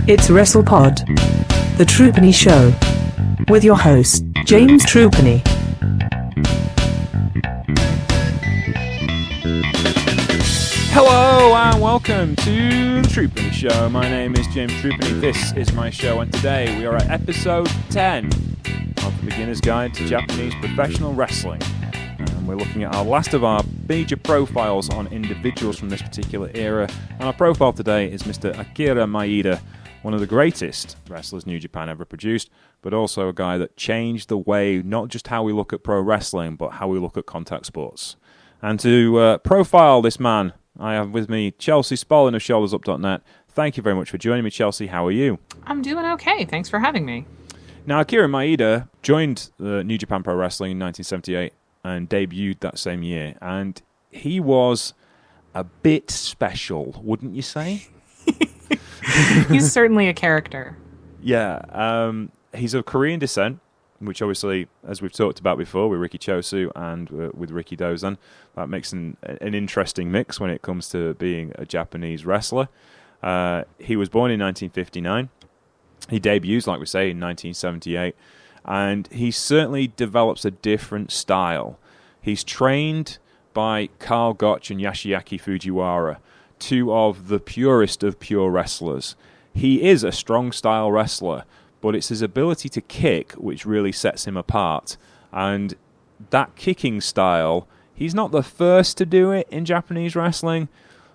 It's WrestlePod, the Troopany Show, with your host, James Troopany. Hello and welcome to the Troopany Show. My name is James Troopany. This is my show, and today we are at episode 10 of the Beginner's Guide to Japanese Professional Wrestling. And we're looking at our last of our major profiles on individuals from this particular era. And our profile today is Mr. Akira Maeda, one of the greatest wrestlers New Japan ever produced, but also a guy that changed the way, not just how we look at pro wrestling, but how we look at contact sports. And to profile this man, I have with me Chelsea Spollen of ShouldersUp.net. Thank you very much for joining me, Chelsea. How are you? I'm doing okay. Thanks for having me. Now, Akira Maeda joined New Japan Pro Wrestling in 1978 and debuted that same year. And he was a bit special, wouldn't you say? He's certainly a character. Yeah. He's of Korean descent, which obviously, as we've talked about before, with Riki Chosu and with Riki Dozan, that makes an interesting mix when it comes to being a Japanese wrestler. He was born in 1959. He debuts, like we say, in 1978. And he certainly develops a different style. He's trained by Karl Gotch and Yoshiaki Fujiwara, two of the purest of pure wrestlers. He is a strong style wrestler, but it's his ability to kick which really sets him apart. And that kicking style, he's not the first to do it in Japanese wrestling,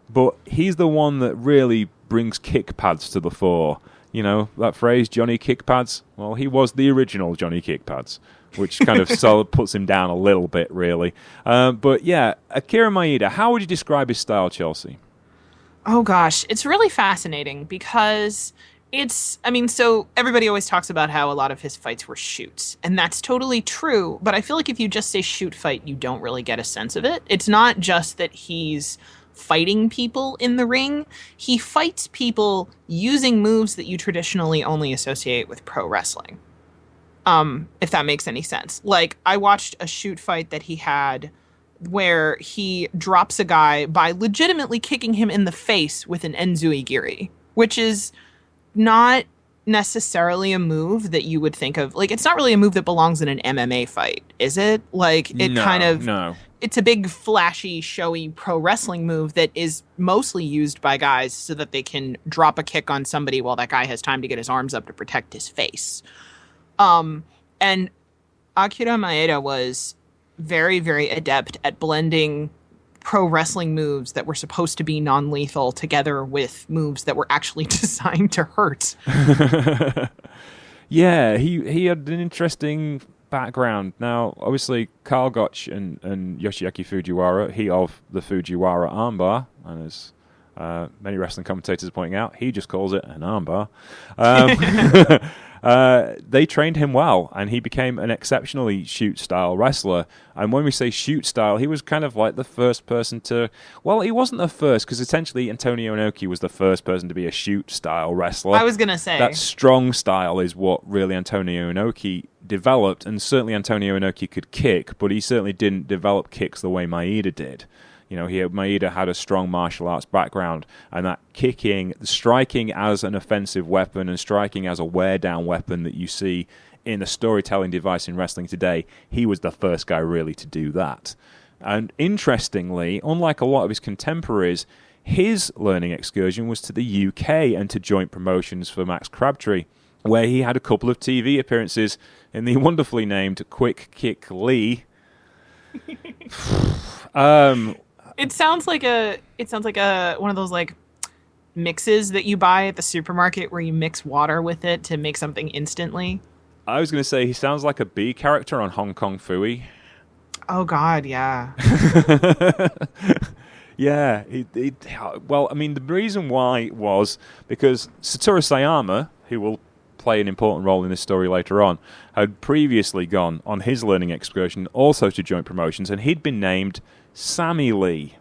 but he's the one that really brings kick pads to the fore. You know, that phrase, Johnny Kick Pads? Well, he was the original Johnny Kick Pads, which kind of puts him down a little bit, really. But yeah, Akira Maeda, how would you describe his style, Chelsea? Oh gosh, it's really fascinating because so everybody always talks about how a lot of his fights were shoots, and that's totally true, but I feel like if you just say shoot fight, you don't really get a sense of it. It's not just that he's fighting people in the ring. He fights people using moves that you traditionally only associate with pro wrestling. If that makes any sense. Like, I watched a shoot fight that he had where he drops a guy by legitimately kicking him in the face with an enzui giri, which is not necessarily a move that you would think of. Like, it's not really a move that belongs in an MMA fight, is it? Like, no. It's a big, flashy, showy pro wrestling move that is mostly used by guys so that they can drop a kick on somebody while that guy has time to get his arms up to protect his face. And Akira Maeda was very, very adept at blending pro wrestling moves that were supposed to be non-lethal together with moves that were actually designed to hurt. Yeah, he had an interesting background. Now, obviously, Karl Gotch and Yoshiaki Fujiwara, he of the Fujiwara armbar, and as many wrestling commentators are pointing out, he just calls it an armbar. They trained him well, and he became an exceptionally shoot-style wrestler. And when we say shoot-style, he was kind of like the first person to... Well, he wasn't the first, because essentially Antonio Inoki was the first person to be a shoot-style wrestler. I was going to say. That strong style is what really Antonio Inoki developed, and certainly Antonio Inoki could kick, but he certainly didn't develop kicks the way Maeda did. You know, Maeda had a strong martial arts background, and that kicking, striking as an offensive weapon and striking as a wear-down weapon that you see in a storytelling device in wrestling today, he was the first guy really to do that. And interestingly, unlike a lot of his contemporaries, his learning excursion was to the UK and to joint promotions for Max Crabtree, where he had a couple of TV appearances in the wonderfully named Quick Kick Lee. It sounds like one of those like mixes that you buy at the supermarket where you mix water with it to make something instantly. I was going to say he sounds like a B character on Hong Kong Phooey. Oh God, yeah. Yeah. Well, I mean, the reason why was because Satoru Sayama, who will play an important role in this story later on, had previously gone on his learning excursion also to joint promotions, and he'd been named Sammy Lee.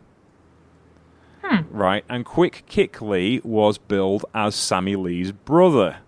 Right, and Quick Kick Lee was billed as Sammy Lee's brother.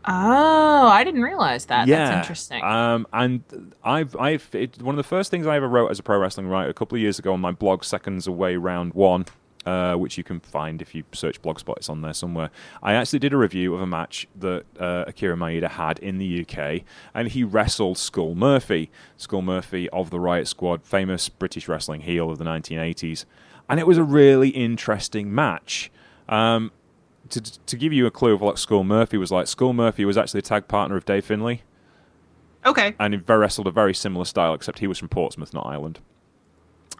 Oh, I didn't realize that. Yeah. That's interesting. And one of the first things I ever wrote as a pro wrestling writer a couple of years ago on my blog, Seconds Away Round 1, which you can find if you search Blogspot. It's on there somewhere. I actually did a review of a match that Akira Maeda had in the UK, and he wrestled Skull Murphy. Skull Murphy of the Riot Squad, famous British wrestling heel of the 1980s. And it was a really interesting match. To give you a clue of what Skull Murphy was like, Skull Murphy was actually a tag partner of Dave Finlay. Okay. And he wrestled a very similar style, except he was from Portsmouth, not Ireland.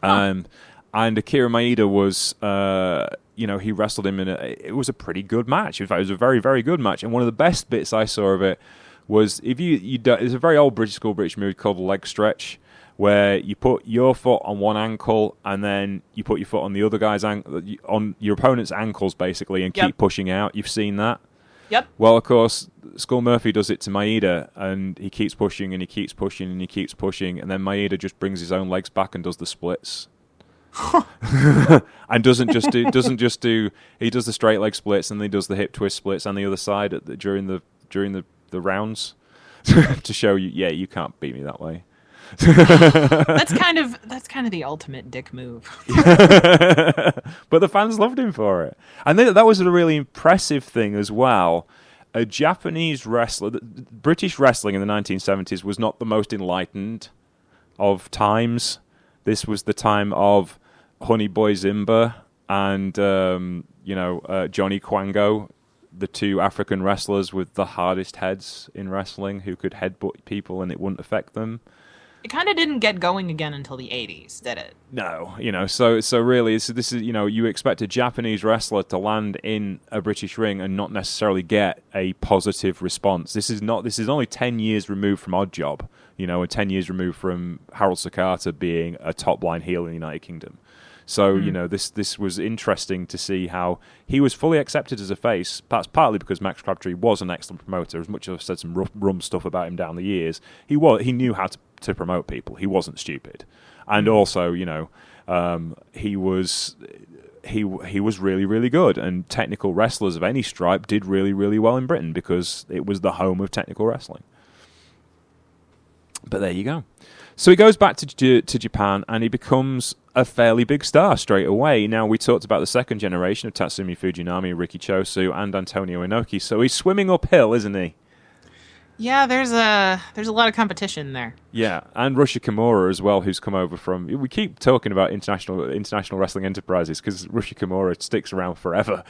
And Akira Maeda was, he wrestled him it was a pretty good match. In fact, it was a very, very good match. And one of the best bits I saw of it was there's a very old British move called the leg stretch, where you put your foot on one ankle and then you put your foot on the other guy's on your opponent's ankles, basically, and keep pushing out. You've seen that? Yep. Well, of course, Skull Murphy does it to Maeda, and he keeps pushing and he keeps pushing and he keeps pushing, and then Maeda just brings his own legs back and does the splits. And doesn't just do he does the straight leg splits, and then he does the hip twist splits on the other side during the rounds to show you, you can't beat me that way. that's kind of the ultimate dick move. But the fans loved him for it, and that was a really impressive thing as well. A Japanese wrestler, British wrestling in the 1970s was not the most enlightened of times. This was the time of Honey Boy Zimba and Johnny Kwango, the two African wrestlers with the hardest heads in wrestling, who could headbutt people and it wouldn't affect them. It kind of didn't get going again until the 80s, did it? No, so really, this is you expect a Japanese wrestler to land in a British ring and not necessarily get a positive response. This is only 10 years removed from Oddjob, and 10 years removed from Harold Sakata being a top line heel in the United Kingdom. So, this was interesting to see how he was fully accepted as a face. That's partly because Max Crabtree was an excellent promoter. As much as I've said some rum stuff about him down the years, he knew how to promote people. He wasn't stupid. And also, he was really, really good. And technical wrestlers of any stripe did really, really well in Britain because it was the home of technical wrestling. But there you go. So he goes back to Japan and he becomes a fairly big star straight away. Now, we talked about the second generation of Tatsumi Fujinami, Riki Chosu, and Antonio Inoki. So he's swimming uphill, isn't he? Yeah, there's a lot of competition there. Yeah, and Rusha Kimura as well, who's come over from... We keep talking about international wrestling enterprises because Rusha Kimura sticks around forever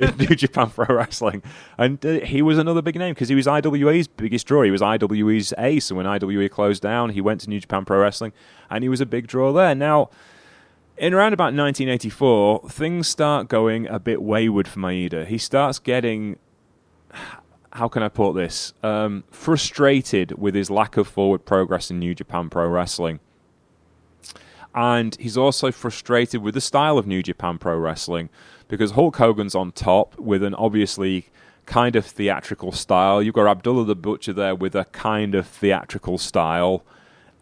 in New Japan Pro Wrestling. And he was another big name because he was IWA's biggest draw. He was IWA's ace, and when IWA closed down, he went to New Japan Pro Wrestling, and he was a big draw there. Now, in around about 1984, things start going a bit wayward for Maeda. He starts getting... How can I put this? Frustrated with his lack of forward progress in New Japan Pro Wrestling. And he's also frustrated with the style of New Japan Pro Wrestling because Hulk Hogan's on top with an obviously kind of theatrical style. You've got Abdullah the Butcher there with a kind of theatrical style.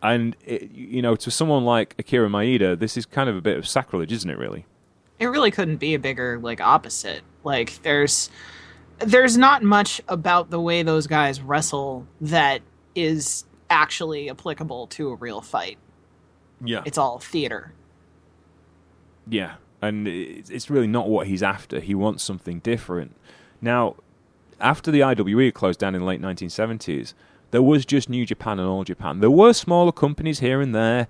And, to someone like Akira Maeda, this is kind of a bit of sacrilege, isn't it, really? It really couldn't be a bigger, opposite. There's not much about the way those guys wrestle that is actually applicable to a real fight. Yeah. It's all theater. Yeah, and it's really not what he's after. He wants something different. Now, after the IWE closed down in the late 1970s, there was just New Japan and All Japan. There were smaller companies here and there,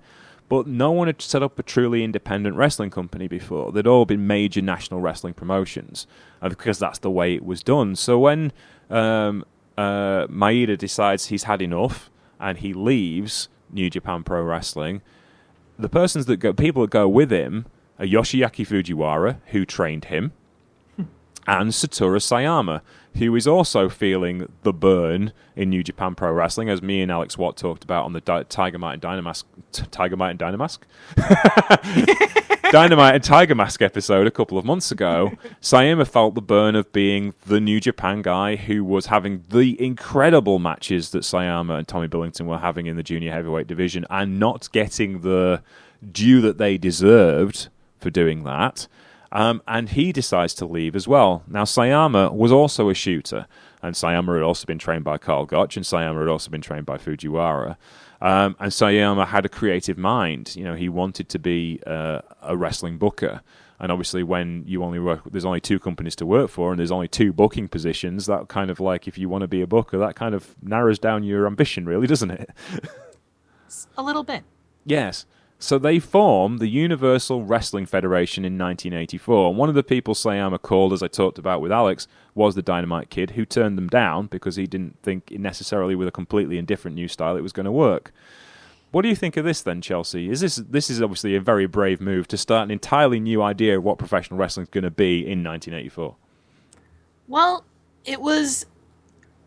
but no one had set up a truly independent wrestling company before. They'd all been major national wrestling promotions, because that's the way it was done. So when Maeda decides he's had enough and he leaves New Japan Pro Wrestling, the people that go with him are Yoshiaki Fujiwara, who trained him, and Satoru Sayama, who is also feeling the burn in New Japan Pro Wrestling, as me and Alex Watt talked about on the Tiger Might and Dynamask Dynamite and Tiger Mask episode a couple of months ago. Sayama felt the burn of being the New Japan guy who was having the incredible matches that Sayama and Tommy Billington were having in the junior heavyweight division and not getting the due that they deserved for doing that. And he decides to leave as well. Now, Sayama was also a shooter, and Sayama had also been trained by Carl Gotch, and Sayama had also been trained by Fujiwara. And Sayama had a creative mind. You know, he wanted to be a wrestling booker. And obviously, when you only work, there's only 2 companies to work for, and there's only 2 booking positions. That kind of like, if you want to be a booker, that kind of narrows down your ambition, really, doesn't it? A little bit. Yes. So they formed the Universal Wrestling Federation in 1984. And one of the people Sayama called, as I talked about with Alex, was the Dynamite Kid, who turned them down because he didn't think necessarily with a completely indifferent new style it was going to work. What do you think of this then, Chelsea? This is obviously a very brave move to start an entirely new idea of what professional wrestling is going to be in 1984. Well, it was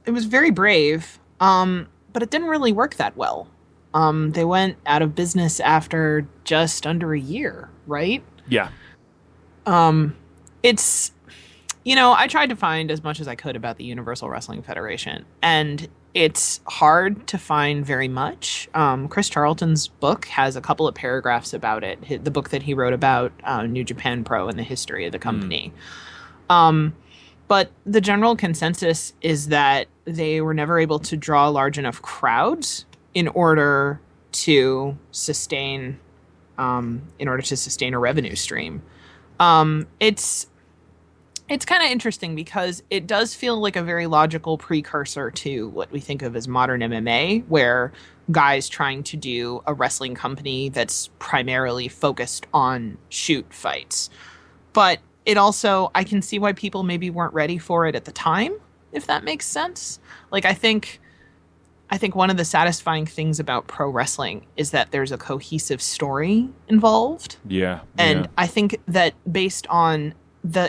very brave, but it didn't really work that well. They went out of business after just under a year, right? Yeah. It's, I tried to find as much as I could about the Universal Wrestling Federation, and it's hard to find very much. Chris Charlton's book has a couple of paragraphs about it, the book that he wrote about New Japan Pro and the history of the company. But the general consensus is that they were never able to draw large enough crowds in order to sustain a revenue stream. It's kind of interesting because it does feel like a very logical precursor to what we think of as modern MMA, where guys trying to do a wrestling company that's primarily focused on shoot fights. But it also, I can see why people maybe weren't ready for it at the time, if that makes sense. Like, I think one of the satisfying things about pro wrestling is that there's a cohesive story involved. Yeah. And I think that based on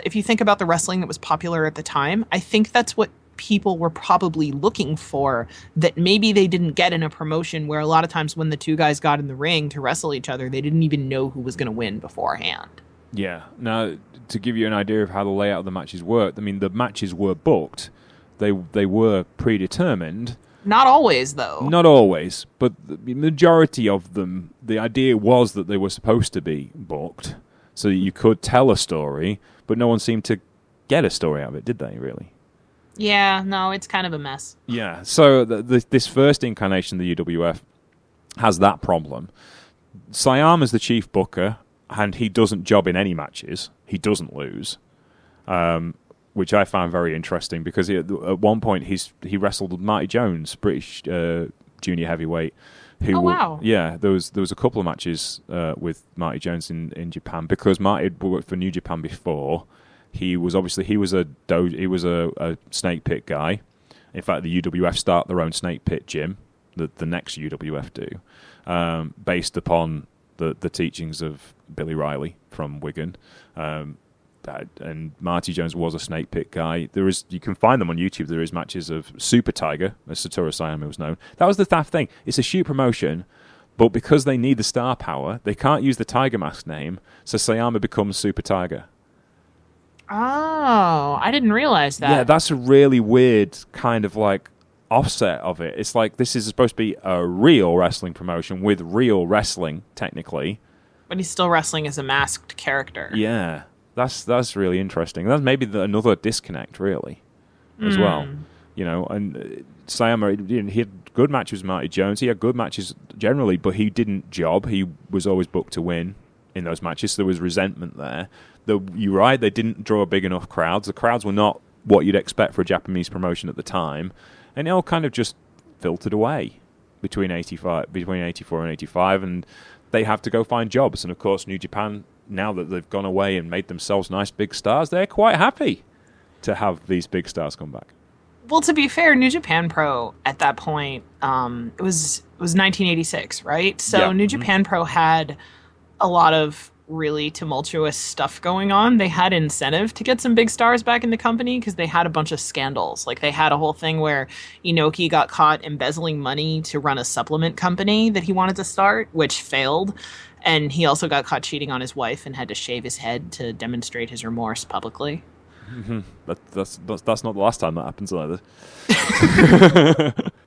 if you think about the wrestling that was popular at the time, I think that's what people were probably looking for, that maybe they didn't get in a promotion, where a lot of times when the 2 guys got in the ring to wrestle each other, they didn't even know who was going to win beforehand. Yeah. Now, to give you an idea of how the layout of the matches worked, I mean, the matches were booked. They were predetermined. Not always, though. Not always, but the majority of them, the idea was that they were supposed to be booked so that you could tell a story, but no one seemed to get a story out of it, did they, really? Yeah, no, it's kind of a mess. Yeah, so this first incarnation of the UWF has that problem. Sayama's the chief booker, and he doesn't job in any matches. He doesn't lose, which I found very interesting, because at one point he wrestled Marty Jones, British junior heavyweight. Who wow. Yeah, there was a couple of matches with Marty Jones in Japan, because Marty had worked for New Japan before. He was a snake pit guy. In fact, the UWF start their own snake pit gym, the next UWF do, based upon the teachings of Billy Riley from Wigan. And Marty Jones was a snake pit guy. You can find them on YouTube. There is matches of Super Tiger, as Satoru Sayama was known. That was the daft thing. It's a shoot promotion, but because they need the star power, they can't use the Tiger Mask name, so Sayama becomes Super Tiger. Oh, I didn't realize that. Yeah, that's a really weird kind of like offset of it. It's like this is supposed to be a real wrestling promotion with real wrestling, technically. But he's still wrestling as a masked character. Yeah. That's really interesting. That's maybe another disconnect, really, as well. And Sayama, he had good matches with Marty Jones. He had good matches generally, but he didn't job. He was always booked to win in those matches, so there was resentment there. You're right, they didn't draw big enough crowds. The crowds were not what you'd expect for a Japanese promotion at the time, and it all kind of just filtered away between 84 and 85, and they have to go find jobs. And of course, New Japan, now that they've gone away and made themselves nice big stars, they're quite happy to have these big stars come back. Well, to be fair, New Japan Pro at that point, it was 1986, right? So Yeah. New Japan Pro had a lot of really tumultuous stuff going on. They had incentive to get some big stars back in the company because they had a bunch of scandals. Like, they had a whole thing where Inoki got caught embezzling money to run a supplement company that he wanted to start, which failed. And he also got caught cheating on his wife and had to shave his head to demonstrate his remorse publicly. Mm-hmm. That's not the last time that happens either.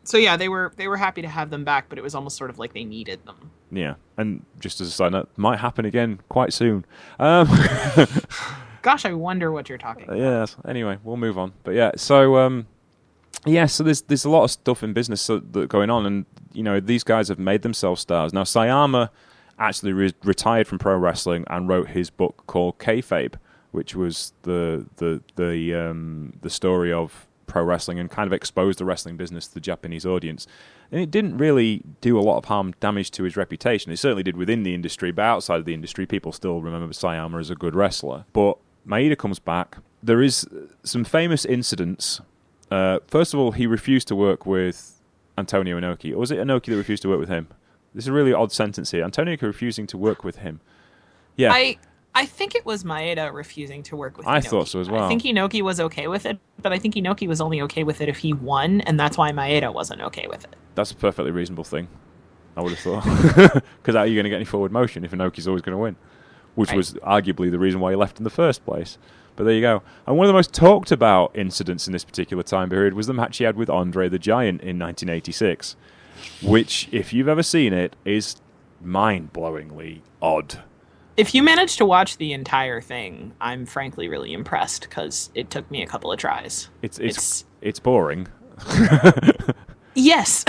So yeah, they were happy to have them back, but it was almost sort of like they needed them. Yeah, and just as a side note, might happen again quite soon. Gosh, I wonder what you're talking about. Yes. Anyway, we'll move on. But yeah, so Yeah, so there's a lot of stuff in business that going on, and these guys have made themselves stars. Now Sayama actually retired from pro wrestling and wrote his book called Kayfabe, which was the story of pro wrestling and kind of exposed the wrestling business to the Japanese audience. And it didn't really do a lot of damage to his reputation. It certainly did within the industry, but outside of the industry, people still remember Sayama as a good wrestler. But Maeda comes back. There is some famous incidents. First of all, he refused to work with Antonio Inoki. Or was it Inoki that refused to work with him? This is a really odd sentence here. Antonio Inoki refusing to work with him. Yeah. I think it was Maeda refusing to work with Inoki. I thought so as well. I think Inoki was okay with it, but I think Inoki was only okay with it if he won, and that's why Maeda wasn't okay with it. That's a perfectly reasonable thing, I would have thought. Because how are you going to get any forward motion if Inoki's always going to win? Which was arguably the reason why he left in the first place. But there you go. And one of the most talked about incidents in this particular time period was the match he had with Andre the Giant in 1986, which, if you've ever seen it, is mind-blowingly odd. If you managed to watch the entire thing, I'm frankly really impressed because it took me a couple of tries. It's boring. Yes.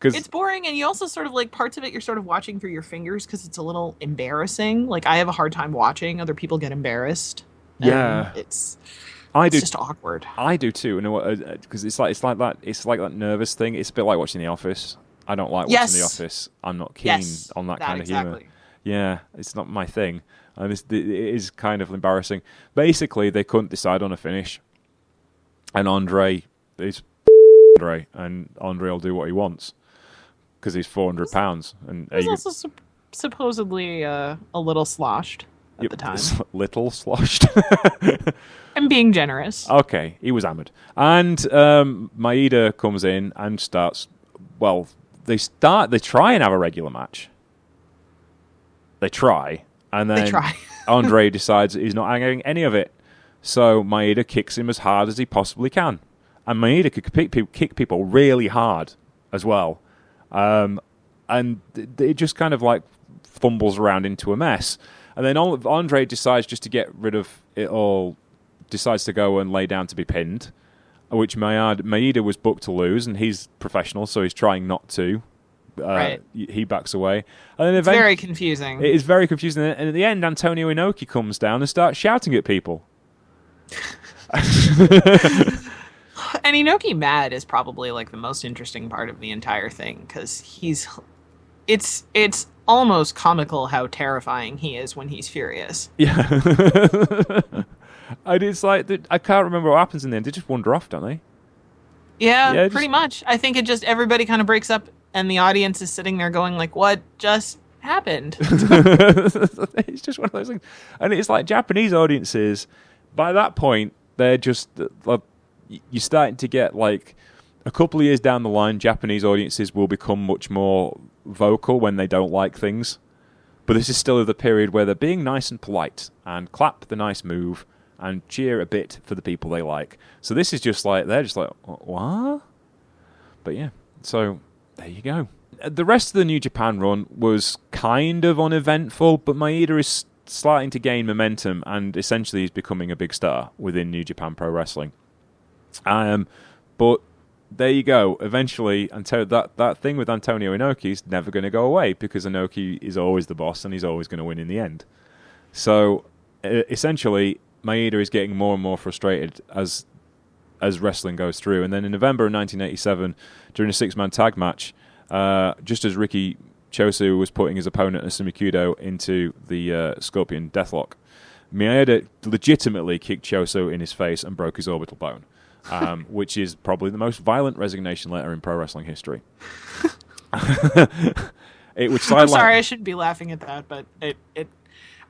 It's boring, and you also sort of parts of it you're sort of watching through your fingers because it's a little embarrassing. Like, I have a hard time watching other people get embarrassed. Yeah. It's do. Just awkward. I do too, because it's like that nervous thing. It's a bit like watching The Office. I don't like watching The Office. I'm not keen on that kind of humor. Yeah, it's not my thing. And it is kind of embarrassing. Basically, they couldn't decide on a finish. And Andre is Andre, and Andre will do what he wants because he's 400 pounds. And he was also supposedly a little sloshed at the time. Little sloshed? I'm being generous. Okay, he was hammered. And Maeda comes in and starts... Well, they try and have a regular match. They try, and then Andre decides he's not having any of it. So Maeda kicks him as hard as he possibly can. And Maeda could kick people really hard as well. And it just kind of fumbles around into a mess. And then Andre decides just to get rid of it all, decides to go and lay down to be pinned, which Maeda was booked to lose, and he's professional, so he's trying not to. He backs away. And then it's very confusing. It is very confusing. And at the end, Antonio Inoki comes down and starts shouting at people. And Inoki mad is probably the most interesting part of the entire thing because it's almost comical how terrifying he is when he's furious. Yeah. And it's I can't remember what happens in the end. They just wander off, don't they? Yeah, pretty much. I think everybody kind of breaks up and the audience is sitting there going what just happened? It's just one of those things. And it's Japanese audiences, by that point, they're just... you're starting to get, a couple of years down the line, Japanese audiences will become much more vocal when they don't like things. But this is still the period where they're being nice and polite and clap the nice move and cheer a bit for the people they like. So this is just they're just what? But yeah, so there you go. The rest of the New Japan run was kind of uneventful, but Maeda is starting to gain momentum and essentially is becoming a big star within New Japan Pro Wrestling. But there you go. Eventually, that thing with Antonio Inoki is never going to go away because Inoki is always the boss and he's always going to win in the end. So essentially, Maeda is getting more and more frustrated as wrestling goes through. And then in November of 1987, during a 6-man tag match, just as Riki Chosu was putting his opponent Asumikudo into the Scorpion Deathlock, Maeda legitimately kicked Chosu in his face and broke his orbital bone, which is probably the most violent resignation letter in pro wrestling history. I'm sorry, I shouldn't be laughing at that, but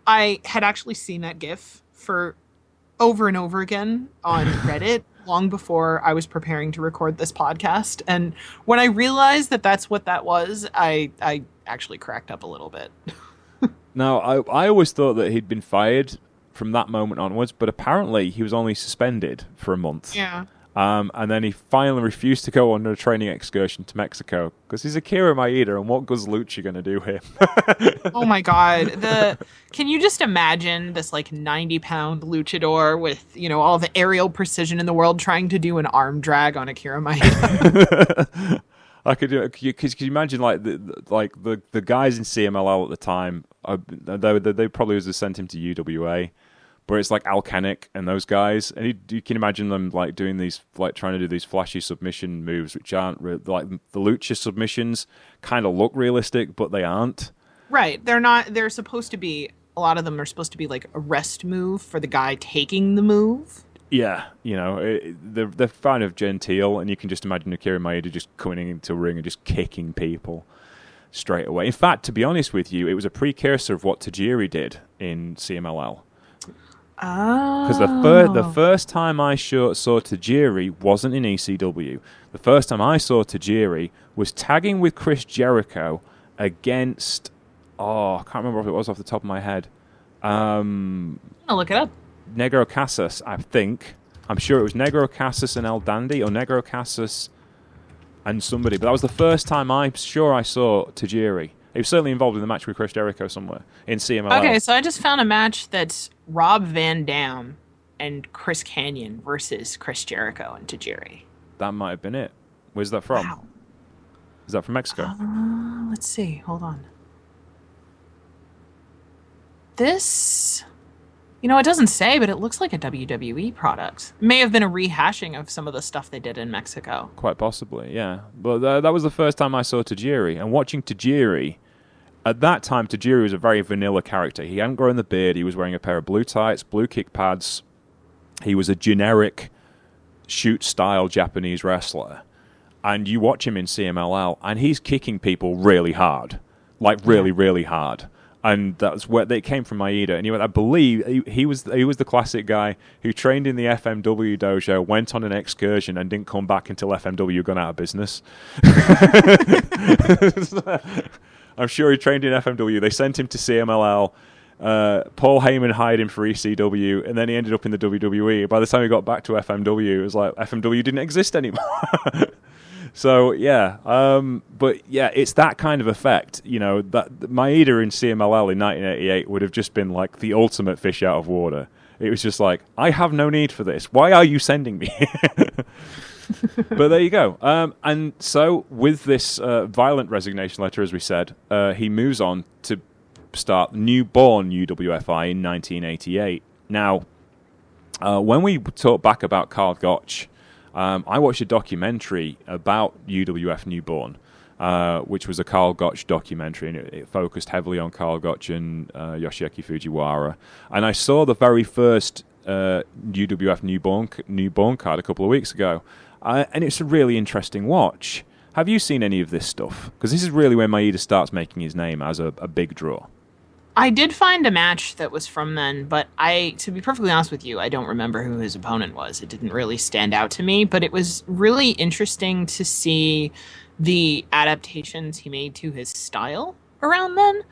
I had actually seen that GIF for over and over again on Reddit long before I was preparing to record this podcast. And when I realized that that's what that was, I actually cracked up a little bit. Now, I always thought that he'd been fired from that moment onwards, but apparently he was only suspended for a month. Yeah. And then he finally refused to go on a training excursion to Mexico because he's Akira Maeda, and what good's Lucha going to do here? Oh my God! Can you just imagine this like 90-pound luchador with all the aerial precision in the world trying to do an arm drag on Akira Maeda? I could do it because you imagine the guys in CMLL at the time. They probably would have sent him to UWA. Where it's like Alcanic and those guys, and you can imagine them like doing these, like trying to do these flashy submission moves, which aren't like the lucha submissions. Kind of look realistic, but they aren't. Right? They're not. They're supposed to be. A lot of them are supposed to be like a rest move for the guy taking the move. Yeah, they're kind of genteel, and you can just imagine Akira Maeda just coming into a ring and just kicking people straight away. In fact, to be honest with you, it was a precursor of what Tajiri did in CMLL. Because the first time I saw Tajiri wasn't in ECW. The first time I saw Tajiri was tagging with Chris Jericho against... I can't remember if it was off the top of my head. I'll look it up. Negro Casas, I think. I'm sure it was Negro Casas and El Dandy, or Negro Casas and somebody. But that was the first time I'm sure I saw Tajiri. He was certainly involved in the match with Chris Jericho somewhere in CMLL. Okay, so I just found a match that's Rob Van Dam and Chris Kanyon versus Chris Jericho and Tajiri. That might have been it. Where's that from? Wow. Is that from Mexico? Let's see. Hold on. This... it doesn't say, but it looks like a WWE product. It may have been a rehashing of some of the stuff they did in Mexico. Quite possibly, yeah. But that was the first time I saw Tajiri. And watching Tajiri, at that time, Tajiri was a very vanilla character. He hadn't grown the beard. He was wearing a pair of blue tights, blue kick pads. He was a generic shoot-style Japanese wrestler. And you watch him in CMLL, and he's kicking people really hard. Like, really, really hard. And that's where they came from, Maeda. And I believe he was the classic guy who trained in the FMW dojo, went on an excursion, and didn't come back until FMW gone out of business. I'm sure he trained in FMW. They sent him to CMLL. Paul Heyman hired him for ECW, and then he ended up in the WWE. By the time he got back to FMW, it was like FMW didn't exist anymore. So, yeah. But, yeah, it's that kind of effect. That Maeda in CMLL in 1988 would have just been like the ultimate fish out of water. It was just like, I have no need for this. Why are you sending me? But there you go. And so, with this violent resignation letter, as we said, he moves on to start newborn UWFI in 1988. Now, when we talk back about Karl Gotch, I watched a documentary about UWF Newborn, which was a Karl Gotch documentary, and it focused heavily on Karl Gotch and Yoshiaki Fujiwara. And I saw the very first UWF Newborn card a couple of weeks ago, and it's a really interesting watch. Have you seen any of this stuff? Because this is really where Maeda starts making his name as a big draw. I did find a match that was from then, but to be perfectly honest with you, I don't remember who his opponent was. It didn't really stand out to me, but it was really interesting to see the adaptations he made to his style around then.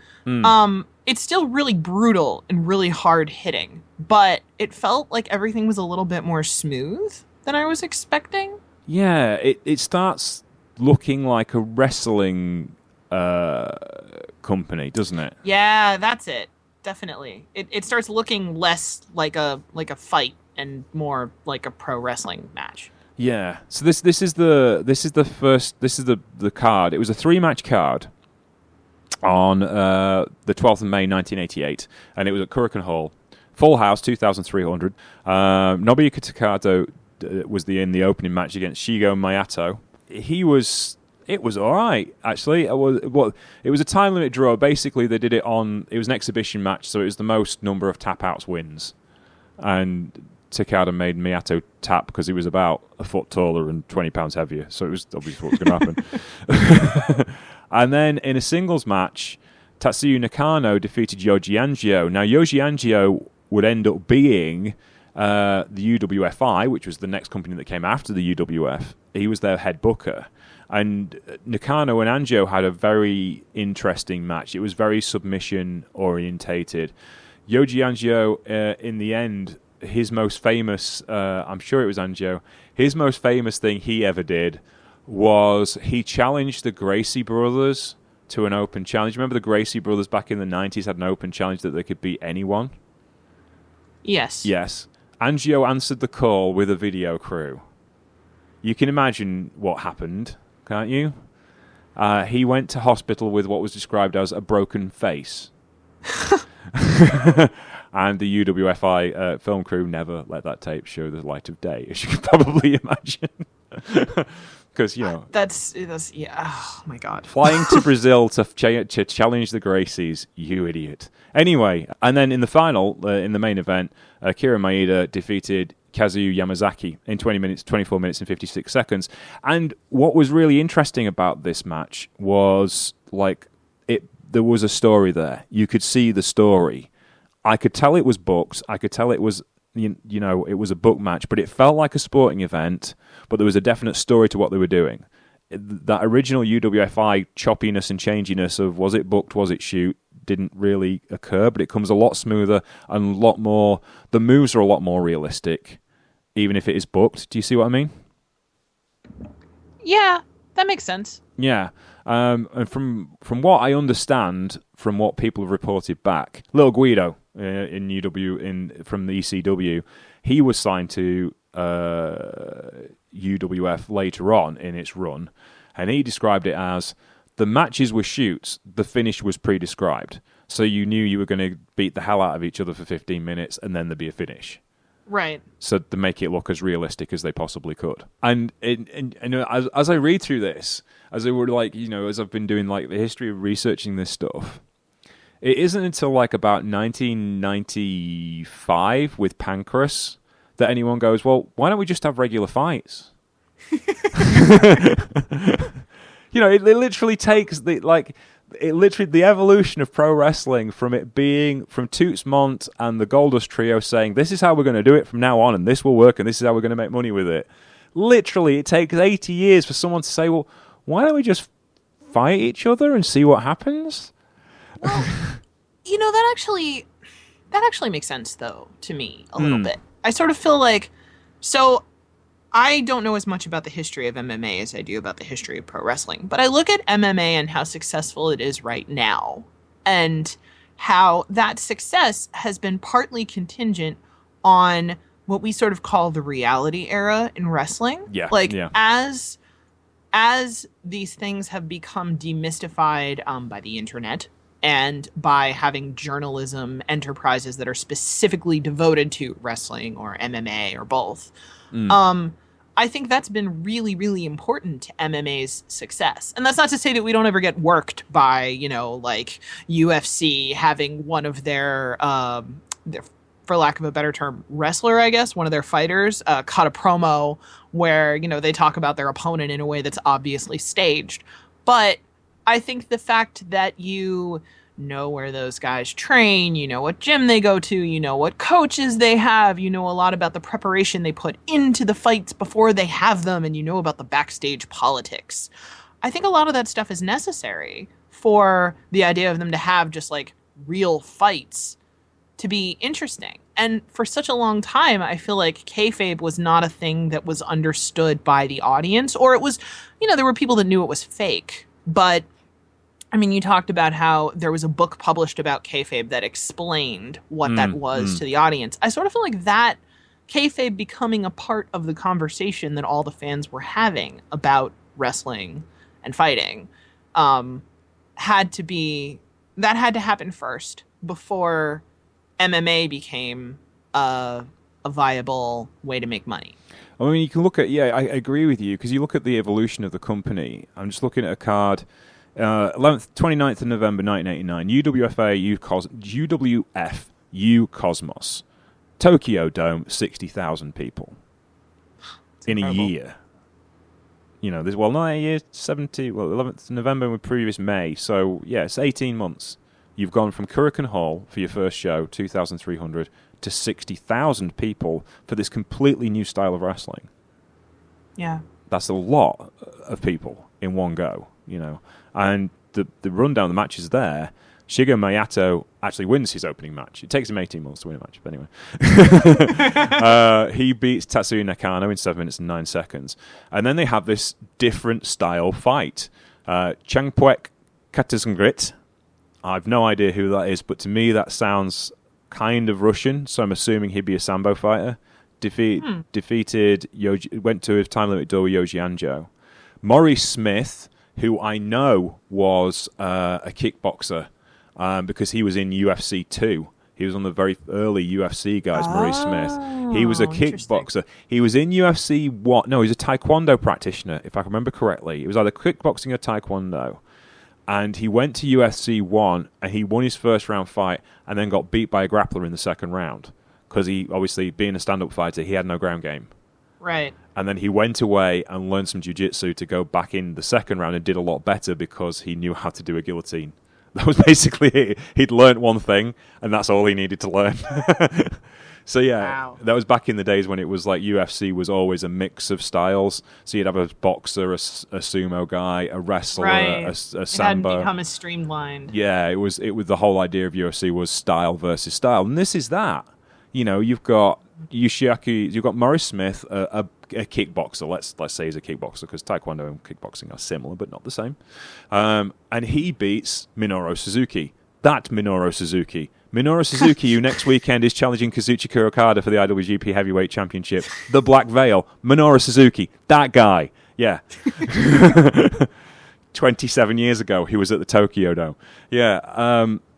It's still really brutal and really hard hitting, but it felt like everything was a little bit more smooth than I was expecting. Yeah, it starts looking like a wrestling company, doesn't it? Yeah, that's it. Definitely. It starts looking less like a fight and more like a pro wrestling match. Yeah. So this is the card. It was a 3-match card on the 12th of May 1988, and it was at Kurikan Hall. Full house, 2,300. Nobuyuka Takado was in the opening match against Shigo Mayato. It was all right, actually. It was a time limit draw. Basically, they did it it was an exhibition match, so it was the most number of tap-outs wins. And Takada made Miyato tap because he was about a foot taller and 20 pounds heavier, so it was obvious what was going to happen. And then in a singles match, Tatsuya Nakano defeated Yoji Angio. Now, Yoji Angio would end up being the UWFI, which was the next company that came after the UWF. He was their head booker. And Nakano and Angio had a very interesting match. It was very submission-orientated. Yoji Angio, in the end, his most famous, I'm sure it was Anjo, his most famous thing he ever did was he challenged the Gracie brothers to an open challenge. Remember the Gracie brothers back in the 90s had an open challenge that they could beat anyone? Yes. Yes. Anjo answered the call with a video crew. You can imagine what happened, can't you? He went to hospital with what was described as a broken face. And the UWFI film crew never let that tape show the light of day, as you can probably imagine. Because, That's yeah. Oh, my God. Flying to Brazil to challenge the Gracies, you idiot. Anyway, and then in the final, in the main event, Akira Maeda defeated Kazuya Yamazaki in 24 minutes and 56 seconds. And what was really interesting about this match was, there was a story there. You could see the story. I could tell it was booked. I could tell it was, it was a book match, but it felt like a sporting event, but there was a definite story to what they were doing. That original UWFI choppiness and changiness of was it booked, was it shoot, didn't really occur, but it comes a lot smoother and a lot more, the moves are a lot more realistic, even if it is booked. Do you see what I mean? Yeah, that makes sense. Yeah. And from what I understand, from what people have reported back, Little Guido in UW from the ECW, he was signed to UWF later on in its run, and he described it as the matches were shoots, the finish was pre-described, so you knew you were going to beat the hell out of each other for 15 minutes, and then there'd be a finish. Right. So to make it look as realistic as they possibly could. And as I read through this, as I would as I've been doing the history of researching this stuff, it isn't until about 1995 with Pancras that anyone goes, well, why don't we just have regular fights? It literally takes the evolution of pro wrestling from it being from Toots Mondt and the Goldust Trio saying this is how we're going to do it from now on, and this will work, and this is how we're going to make money with it. Literally, it takes 80 years for someone to say, well, why don't we just fight each other and see what happens? Well, that actually makes sense though to me a little bit. I sort of feel like, so I don't know as much about the history of MMA as I do about the history of pro wrestling, but I look at MMA and how successful it is right now, and how that success has been partly contingent on what we sort of call the reality era in wrestling. Yeah. As these things have become demystified by the internet and by having journalism enterprises that are specifically devoted to wrestling or MMA or both, I think that's been really, really important to MMA's success. And that's not to say that we don't ever get worked by, UFC having one of their, for lack of a better term, wrestler, I guess, one of their fighters, cut a promo where, they talk about their opponent in a way that's obviously staged. But I think the fact that you know where those guys train, you know what gym they go to, you know what coaches they have, you know a lot about the preparation they put into the fights before they have them, and you know about the backstage politics. I think a lot of that stuff is necessary for the idea of them to have just real fights to be interesting. And for such a long time, I feel like kayfabe was not a thing that was understood by the audience, or it was, there were people that knew it was fake. But, you talked about how there was a book published about kayfabe that explained what that was to the audience. I sort of feel like that kayfabe becoming a part of the conversation that all the fans were having about wrestling and fighting had to happen first before MMA became a viable way to make money. You can look at, I agree with you, because you look at the evolution of the company. I'm just looking at a card, 29th of November 1989, UWF Cosmos, Tokyo Dome, 60,000 people in a year. Not a year, 11th November with previous May, so it's 18 months. You've gone from Kurikan Hall for your first show, 2,300, to 60,000 people for this completely new style of wrestling. Yeah. That's a lot of people in one go, And the rundown of the matches there, Shigeru Miyato actually wins his opening match. It takes him 18 months to win a match, but anyway. He beats Tatsuya Nakano in 7 minutes and 9 seconds. And then they have this different style fight. Changpuek Katazungrit. I've no idea who that is, but to me that sounds kind of Russian, so I'm assuming he'd be a Sambo fighter. Defeated Yoji, went to his time limit door with Yoji Anjo. Maurice Smith, who I know was a kickboxer, because he was in UFC 2. He was on the very early UFC guys, Maurice Smith. He was a kickboxer. He was in UFC 1. No, he's a Taekwondo practitioner, if I remember correctly. It was either kickboxing or Taekwondo. And he went to UFC 1, and he won his first round fight, and then got beat by a grappler in the second round. Because he, obviously, being a stand-up fighter, he had no ground game. Right. And then he went away and learned some jiu-jitsu to go back in the second round and did a lot better because he knew how to do a guillotine. That was basically it. He'd learned one thing, and that's all he needed to learn. So yeah, wow. That was back in the days when it was like UFC was always a mix of styles. So you'd have a boxer, a sumo guy, a wrestler, right. a sambo. It hadn't become as streamlined. Yeah, it was the whole idea of UFC was style versus style, and this is that. You know, you've got Yoshiaki, you've got Maurice Smith, a kickboxer. Let's say he's a kickboxer because Taekwondo and kickboxing are similar but not the same. And he beats Minoru Suzuki. Minoru Suzuki, who next weekend is challenging Kazuchika Okada for the IWGP Heavyweight Championship. The Black Veil. Minoru Suzuki. That guy. Yeah. 27 years ago, he was at the Tokyo Dome. Yeah.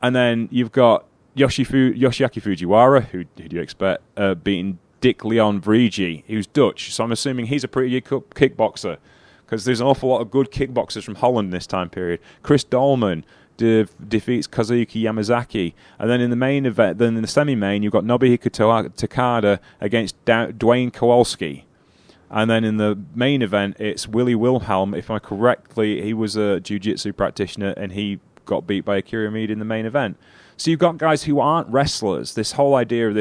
And then you've got Yoshiaki Fujiwara, who do you expect, beating Dick Leon Vrigi, who's Dutch. So I'm assuming he's a pretty good kickboxer because there's an awful lot of good kickboxers from Holland this time period. Chris Dolman defeats Kazuki Yamazaki. And then in the main event, then in the semi-main, you've got Nobuhiko Takada against Dwayne Kowalski. And then in the main event, it's Willie Wilhelm. If I correctly, he was a jiu-jitsu practitioner and he got beat by Akira Maeda in the main event. So you've got guys who aren't wrestlers. This whole idea of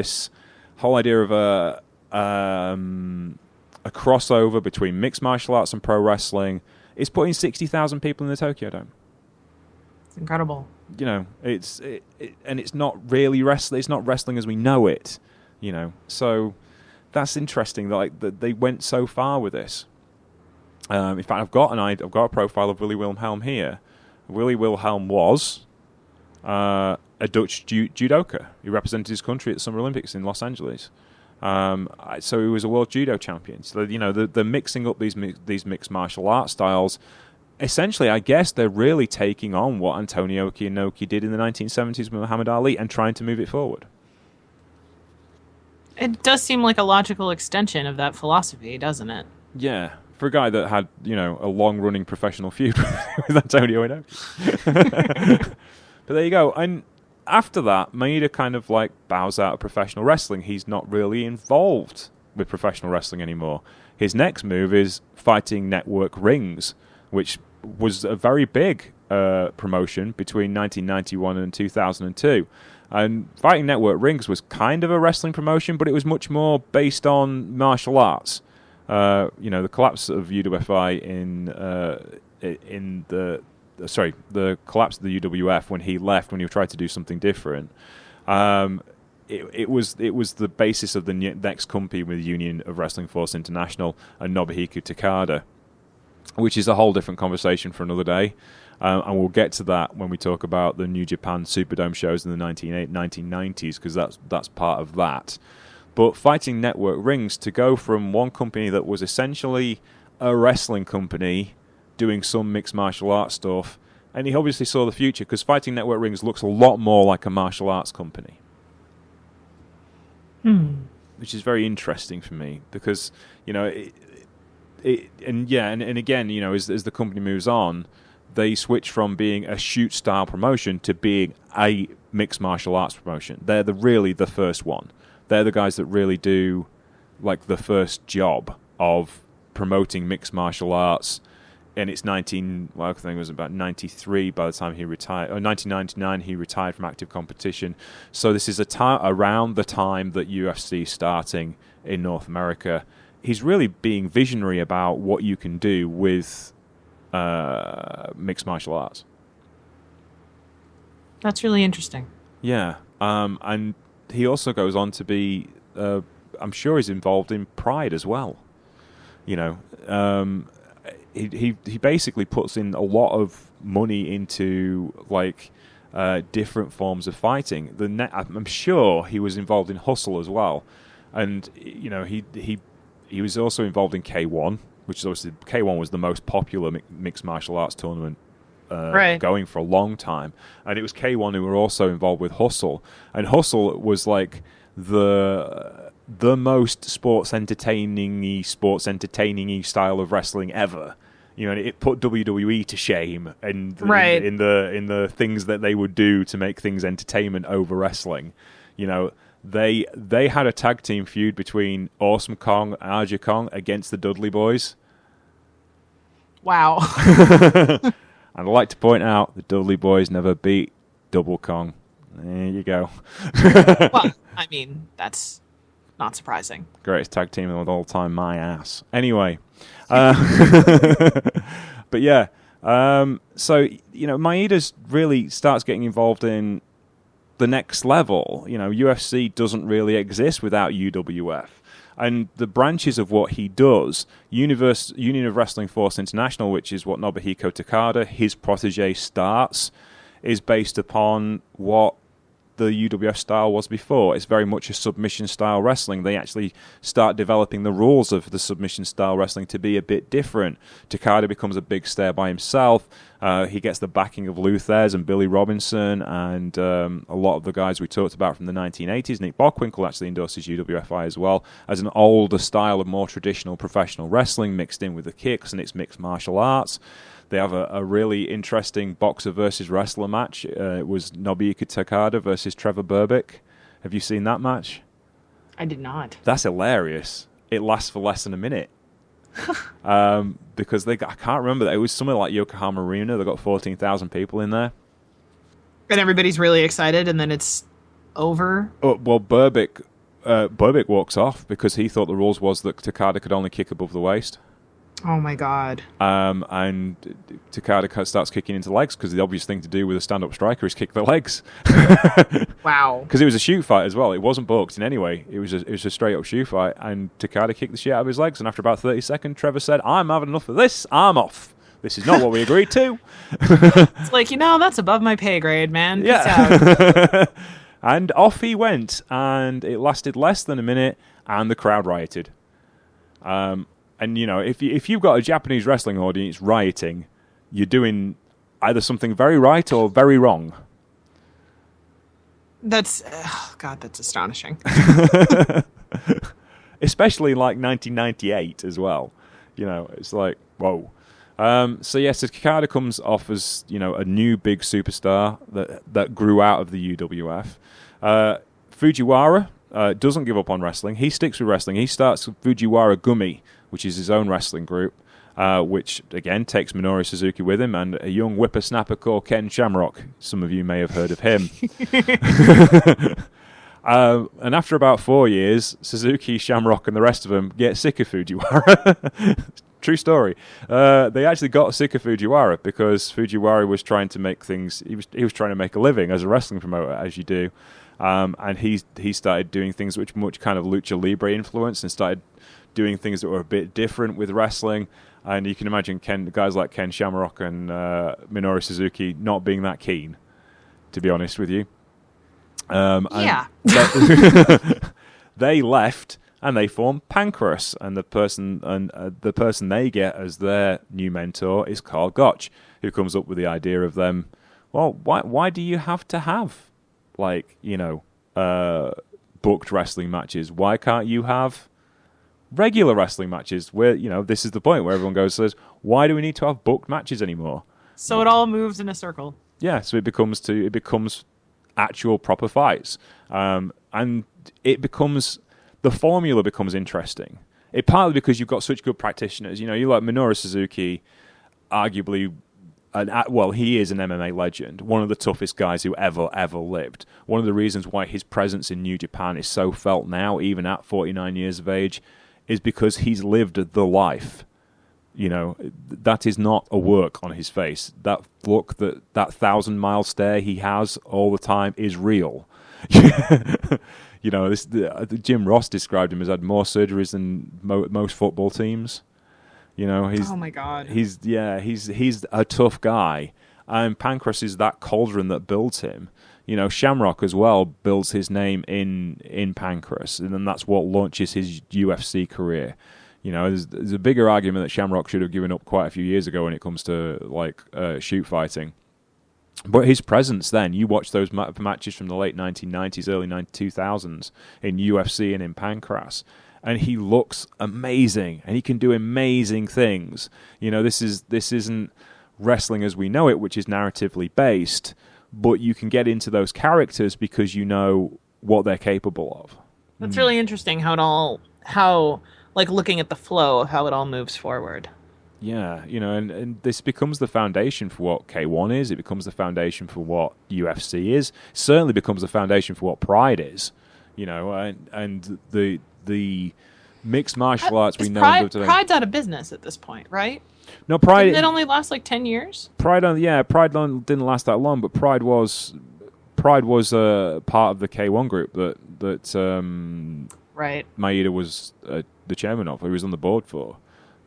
a crossover between mixed martial arts and pro wrestling is putting 60,000 people in the Tokyo Dome. It's incredible. You know, and it's not really wrestling. It's not wrestling as we know it. You know, so that's interesting. That they went so far with this. In fact, I've got a profile of Willie Wilhelm here. Willie Wilhelm was a Dutch judoka. He represented his country at the Summer Olympics in Los Angeles. So he was a world judo champion. So you know, they're mixing up these mixed martial arts styles. Essentially, I guess they're really taking on what Antonio Inoki did in the 1970s with Muhammad Ali and trying to move it forward. It does seem like a logical extension of that philosophy, doesn't it? Yeah, for a guy that had, you know, a long-running professional feud with Antonio Inoki. But there you go. And after that, Maeda kind of like bows out of professional wrestling. He's not really involved with professional wrestling anymore. His next move is Fighting Network Rings, which was a very big promotion between 1991 and 2002. And Fighting Network Rings was kind of a wrestling promotion, but it was much more based on martial arts. You know, the collapse of UWFI the collapse of the UWF when he left, when he tried to do something different. It was the basis of the next company with Union of Wrestling Force International and Nobuhiko Takada, which is a whole different conversation for another day. And we'll get to that when we talk about the New Japan Superdome shows in the 1990s, because that's part of that. But Fighting Network Rings, to go from one company that was essentially a wrestling company doing some mixed martial arts stuff, and he obviously saw the future, because Fighting Network Rings looks a lot more like a martial arts company. Which is very interesting for me, because, you know, and again, you know, as the company moves on, they switch from being a shoot style promotion to being a mixed martial arts promotion. They're really the first one. They're the guys that really do like the first job of promoting mixed martial arts. And it's I think it was about 93 by the time he retired. Or 1999 he retired from active competition. So this is around the time that UFC is starting in North America. He's really being visionary about what you can do with mixed martial arts. That's really interesting. Yeah. And he also goes on to be, I'm sure he's involved in Pride as well. You know, he basically puts in a lot of money into like different forms of fighting. I'm sure he was involved in Hustle as well, and you know he was also involved in K1, which is obviously K1 was the most popular mixed martial arts tournament going for a long time, and it was K1 who were also involved with Hustle, and Hustle was like the most sports entertaining style of wrestling ever. You know, it put WWE to shame in the things that they would do to make things entertainment over wrestling. You know, they had a tag team feud between Awesome Kong and Aja Kong against the Dudley Boys. Wow. And I'd like to point out the Dudley Boys never beat Double Kong. There you go. Well, I mean, that's not surprising. Greatest tag team of all time, my ass. Anyway. But yeah. So, you know, Maeda really starts getting involved in the next level. You know, UFC doesn't really exist without UWF. And the branches of what he does, Union of Wrestling Force International, which is what Nobuhiko Takada, his protege, starts, is based upon what the UWF style was before. It's very much a submission style wrestling. They actually start developing the rules of the submission style wrestling to be a bit different. Takada becomes a big star by himself. He gets the backing of Lou Thez and Billy Robinson and a lot of the guys we talked about from the 1980s. Nick Bockwinkel actually endorses UWFI as well as an older style of more traditional professional wrestling mixed in with the kicks and its mixed martial arts. They have a really interesting boxer versus wrestler match. It was Nobuhiko Takada versus Trevor Berbick. Have you seen that match? I did not. That's hilarious. It lasts for less than a minute. Because I can't remember that. It was something like Yokohama Arena. They got 14,000 people in there. And everybody's really excited, and then it's over? Oh, well, Berbick walks off because he thought the rules was that Takada could only kick above the waist. Oh my god. And Takada starts kicking into legs because the obvious thing to do with a stand-up striker is kick the legs. Wow. Because it was a shoot fight as well. It wasn't booked in any way. It was a straight-up shoot fight, and Takada kicked the shit out of his legs, and after about 30 seconds, Trevor said, "I'm having enough of this. I'm off. This is not what we agreed to." It's like, that's above my pay grade, man. Peace out. And off he went, and it lasted less than a minute, and the crowd rioted. And, you know, if you've got a Japanese wrestling audience rioting, you're doing either something very right or very wrong. That's astonishing. Especially in, like, 1998 as well. You know, it's like, whoa. So Takada comes off as, you know, a new big superstar that grew out of the UWF. Fujiwara doesn't give up on wrestling. He sticks with wrestling. He starts Fujiwara Gumi, which is his own wrestling group, which, again, takes Minoru Suzuki with him and a young whippersnapper called Ken Shamrock. Some of you may have heard of him. And after about 4 years, Suzuki, Shamrock, and the rest of them get sick of Fujiwara. True story. They actually got sick of Fujiwara because Fujiwara was trying to make things... He was trying to make a living as a wrestling promoter, as you do. And he started doing things which much kind of lucha libre influence and started doing things that were a bit different with wrestling. And you can imagine guys like Ken Shamrock and Minoru Suzuki not being that keen, to be honest with you. Yeah. They left and they formed Pancrase, and the person they get as their new mentor is Carl Gotch, who comes up with the idea of them. Well, why do you have to have, like, you know, booked wrestling matches? Why can't you have regular wrestling matches where, you know, this is the point where everyone says, why do we need to have booked matches anymore? So it all moves in a circle. Yeah, so it becomes actual proper fights. And the formula becomes interesting. It partly because you've got such good practitioners. You know, you like Minoru Suzuki, arguably, he is an MMA legend, one of the toughest guys who ever lived. One of the reasons why his presence in New Japan is so felt now, even at 49 years of age, is because he's lived the life You know, that is not a work on his face. That look, that 1,000-mile stare he has all the time is real. You know, Jim Ross described him as had more surgeries than most football teams. You know, oh my God, he's a tough guy, and Pancras is that cauldron that builds him. You know, Shamrock as well builds his name in Pancras, and then that's what launches his UFC career. You know, there's a bigger argument that Shamrock should have given up quite a few years ago when it comes to like shoot fighting. But his presence then, you watch those matches from the late 1990s, early 2000s in UFC and in Pancras, and he looks amazing, and he can do amazing things. You know, this isn't wrestling as we know it, which is narratively based, but you can get into those characters because you know what they're capable of. That's really interesting how like looking at the flow of how it all moves forward. Yeah, you know, and this becomes the foundation for what K1 is. It becomes the foundation for what UFC is. Certainly becomes the foundation for what Pride is. You know, and the mixed martial arts we know today. Pride's out of business at this point, right? No, Pride. Didn't it only last like 10 years? Pride didn't last that long, but Pride was part of the K1 group that right. Maeda was the chairman of. He was on the board for.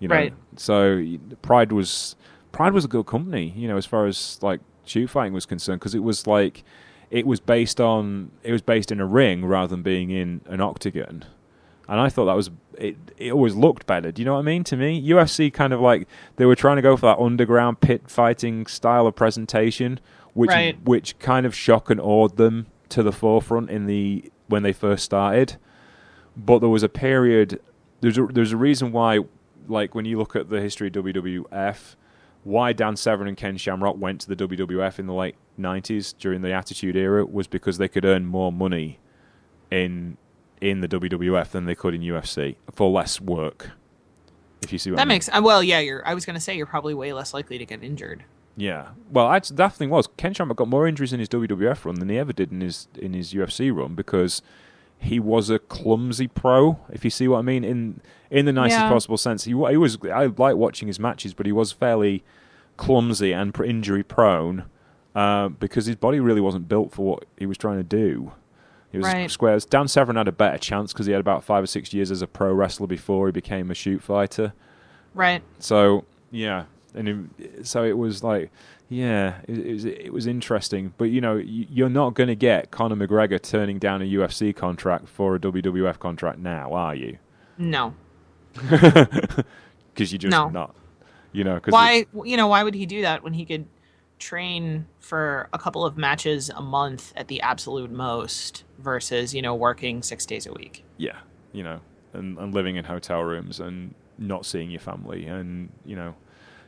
You know, right. So Pride was a good company, you know, as far as like shoot fighting was concerned, because it was based in a ring rather than being in an octagon, and I thought that was it always looked better. Do you know what I mean? To me, UFC kind of like they were trying to go for that underground pit fighting style of presentation, which kind of shock and awed them to the forefront when they first started. But there was a period. There's a reason why. Like, when you look at the history of WWF, why Dan Severn and Ken Shamrock went to the WWF in the late 90s during the Attitude Era was because they could earn more money in the WWF than they could in UFC for less work, if you see what I mean. That makes... Well, yeah, I was going to say you're probably way less likely to get injured. Yeah. Well, that thing was, Ken Shamrock got more injuries in his WWF run than he ever did in his UFC run because... he was a clumsy pro, if you see what I mean, in the nicest possible sense. He was. I like watching his matches, but he was fairly clumsy and injury prone because his body really wasn't built for what he was trying to do. He was squares. Dan Severn had a better chance because he had about 5 or 6 years as a pro wrestler before he became a shoot fighter. Right. So yeah, so it was like. Yeah, it was interesting, but you know you're not going to get Conor McGregor turning down a UFC contract for a WWF contract now, are you? No, because you're just not. You know, why would he do that when he could train for a couple of matches a month at the absolute most versus working 6 days a week? Yeah, and living in hotel rooms and not seeing your family, and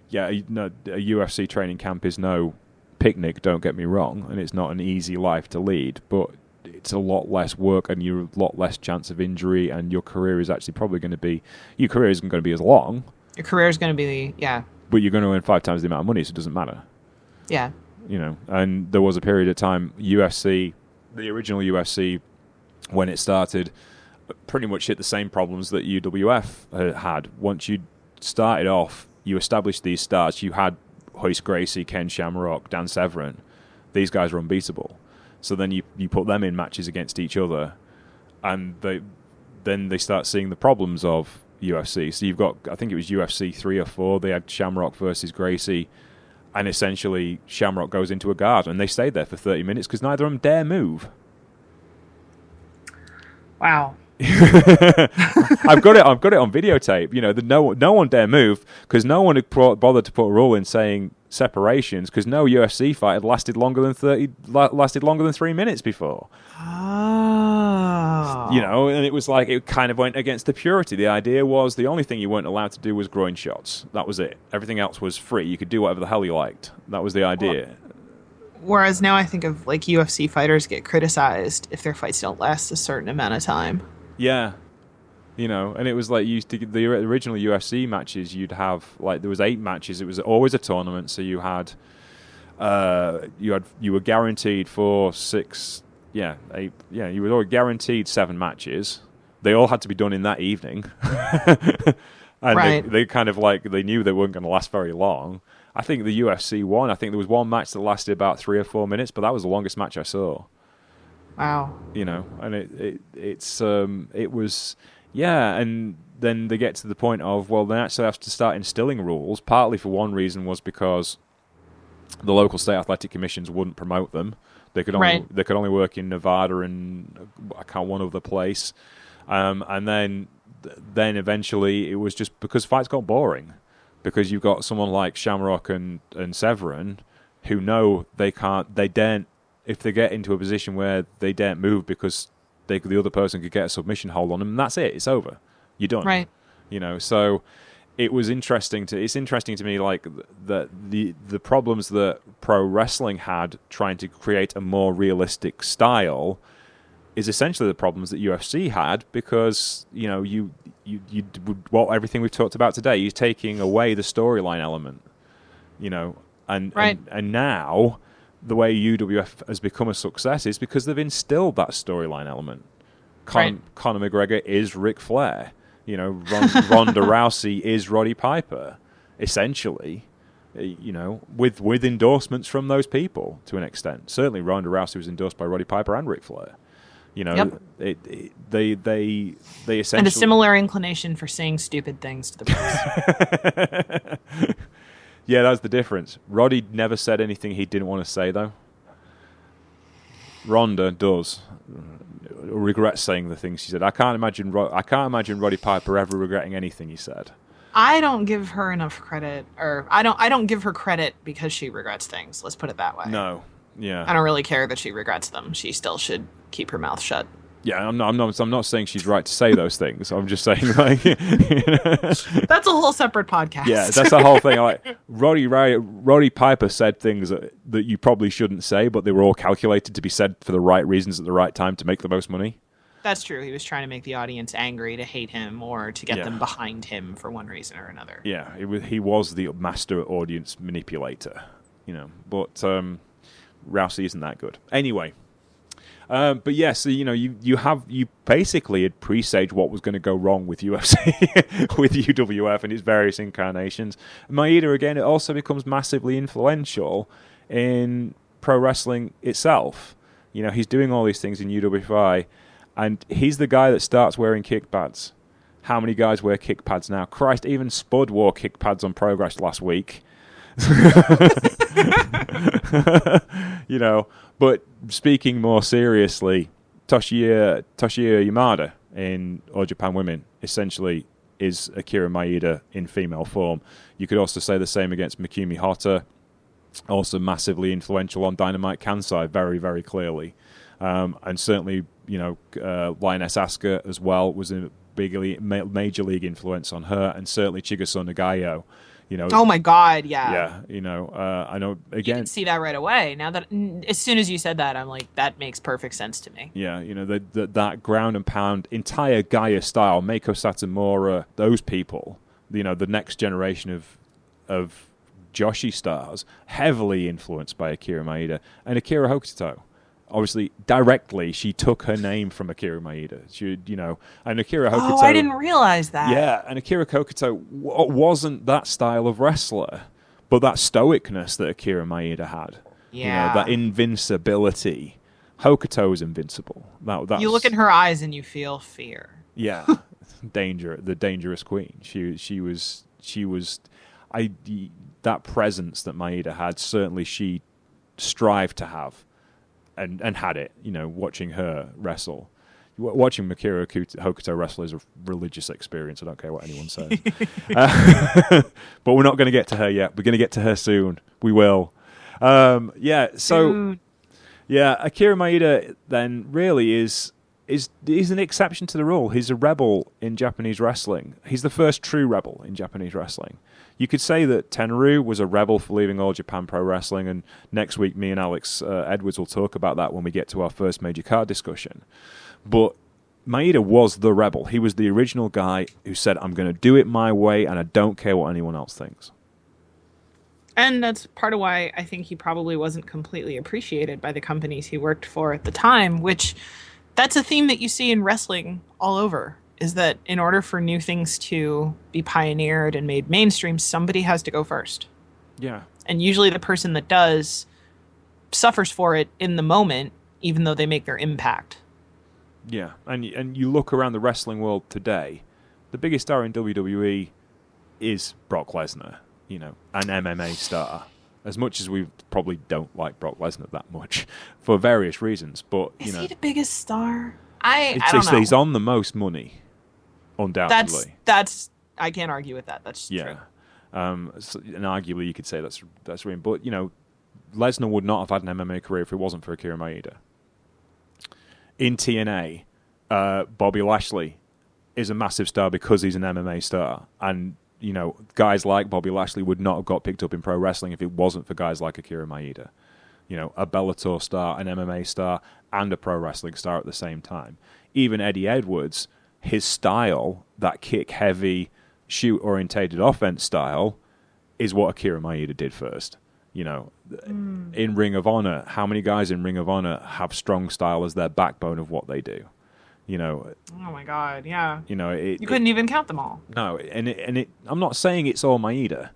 Yeah, a UFC training camp is no picnic, don't get me wrong, and it's not an easy life to lead, but it's a lot less work and you're a lot less chance of injury, and your career is actually probably going to be... Your career isn't going to be as long. Your career is going to be, yeah. But you're going to earn 5 times the amount of money, so it doesn't matter. Yeah. And there was a period of time, UFC, the original UFC, when it started, pretty much hit the same problems that UWF had. Once you started off, you established these stars. You had Hoist Gracie, Ken Shamrock, Dan Severn. These guys are unbeatable. So then you put them in matches against each other, and they start seeing the problems of UFC. So you've got, I think it was UFC 3 or 4, they had Shamrock versus Gracie, and essentially Shamrock goes into a guard, and they stayed there for 30 minutes because neither of them dare move. Wow. I've got it on videotape. No one dare move because no one had bothered to put a rule in saying separations because no UFC fight had lasted longer than 3 minutes before. Oh. And it was like it kind of went against the purity. The idea was the only thing you weren't allowed to do was groin shots. That was it. Everything else was free. You could do whatever the hell you liked. That was the idea. Whereas now I think of like UFC fighters get criticized if their fights don't last a certain amount of time. Yeah, and it was like the original UFC matches. You'd have there was 8 matches. It was always a tournament, so you were guaranteed 4, 6, 8. Yeah, you were always guaranteed 7 matches. They all had to be done in that evening. And Right. they kind of like, they knew they weren't going to last very long. I think the UFC won. I think there was one match that lasted about 3 or 4 minutes, but that was the longest match I saw. Wow. And it was, yeah. And then they get to the point of, well, they actually have to start instilling rules. Partly for one reason was because the local state athletic commissions wouldn't promote them. They could only work in Nevada and I can't one other place. And then eventually it was just because fights got boring. Because you've got someone like Shamrock and Severin who know they daren't, if they get into a position where they daren't move because the other person could get a submission hold on them, and that's it, it's over. You're done. Right. So it's interesting to me, like the problems that pro wrestling had trying to create a more realistic style is essentially the problems that UFC had, because you everything we've talked about today, you're taking away the storyline element, and now the way UWF has become a success is because they've instilled that storyline element. Conor McGregor is Ric Flair. Ronda Rousey is Roddy Piper, essentially. With endorsements from those people to an extent. Certainly, Ronda Rousey was endorsed by Roddy Piper and Ric Flair. Yep. They essentially, and a similar inclination for saying stupid things to the press. Yeah, that's the difference. Roddy never said anything he didn't want to say, though. Ronda does. Regrets saying the things she said. I can't imagine Roddy Piper ever regretting anything he said. I don't give her enough credit, or I don't give her credit because she regrets things. Let's put it that way. No. Yeah. I don't really care that she regrets them. She still should keep her mouth shut. Yeah, I'm not saying she's right to say those things. I'm just saying, like, that's a whole separate podcast. Yeah, that's the whole thing. Like, Roddy Piper said things that you probably shouldn't say, but they were all calculated to be said for the right reasons at the right time to make the most money. That's true. He was trying to make the audience angry, to hate him, or to get them behind him for one reason or another. Yeah, he was the master audience manipulator, But Rousey isn't that good. Anyway. But yeah, so you basically had presaged what was going to go wrong with UFC, with UWF and its various incarnations. Maeda, again, it also becomes massively influential in pro wrestling itself. He's doing all these things in UWFI, and he's the guy that starts wearing kick pads. How many guys wear kick pads now? Christ, even Spud wore kick pads on Progress last week. But speaking more seriously, Toshiya Yamada in All Japan Women essentially is Akira Maeda in female form. You could also say the same against Mikumi Hotta, also massively influential on Dynamite Kansai, very, very clearly. And certainly, Lioness Asuka as well was a major league influence on her, and certainly Chigaso Nagayo. Oh my God, yeah. Yeah, I know, again. You can see that right away. Now that, as soon as you said that, I'm like, that makes perfect sense to me. Yeah, that ground and pound, entire Gaia style, Meiko Satomura, those people, the next generation of Joshi stars, heavily influenced by Akira Maeda and Akira Hokuto. Obviously, directly, she took her name from Akira Maeda. And Akira Hokuto... Oh, I didn't realize that. Yeah, and Akira Hokuto wasn't that style of wrestler, but that stoicness that Akira Maeda had. Yeah. That invincibility. Hokuto was invincible. That's, you look in her eyes and you feel fear. Yeah. The dangerous queen. She was... that presence that Maeda had, certainly she strived to have. And had it, watching her wrestle. Watching Akira Hokuto wrestle is a religious experience. I don't care what anyone says. But we're not going to get to her yet. We're going to get to her soon. We will. Akira Maeda then really is an exception to the rule. He's a rebel in Japanese wrestling. He's the first true rebel in Japanese wrestling. You could say that Tenryu was a rebel for leaving All Japan Pro Wrestling, and next week me and Alex Edwards will talk about that when we get to our first major card discussion. But Maeda was the rebel. He was the original guy who said, I'm going to do it my way, and I don't care what anyone else thinks. And that's part of why I think he probably wasn't completely appreciated by the companies he worked for at the time, which that's a theme that you see in wrestling all over. is that in order for new things to be pioneered and made mainstream, somebody has to go first. Yeah. And usually the person that does suffers for it in the moment, even though they make their impact. Yeah, and you look around the wrestling world today, the biggest star in WWE is Brock Lesnar, you know, an MMA star. As much as we probably don't like Brock Lesnar that much, for various reasons, but you know, is he the biggest star? I don't know. He's on the most money, undoubtedly. That's I can't argue with that. That's true. And arguably you could say that's real. But you know, Lesnar would not have had an MMA career if it wasn't for Akira Maeda. In TNA, Bobby Lashley is a massive star because he's an MMA star, and you know, guys like Bobby Lashley would not have got picked up in pro wrestling if it wasn't for guys like Akira Maeda. You know, a Bellator star, an MMA star, and a pro wrestling star at the same time. Even Eddie Edwards, his style, that kick-heavy, shoot-orientated offense style, is what Akira Maeda did first. You know, in Ring of Honor, how many guys in Ring of Honor have strong style as their backbone of what they do? You know. Oh my God! Yeah. You know, you couldn't even count them all. No, and I'm not saying it's all Maeda,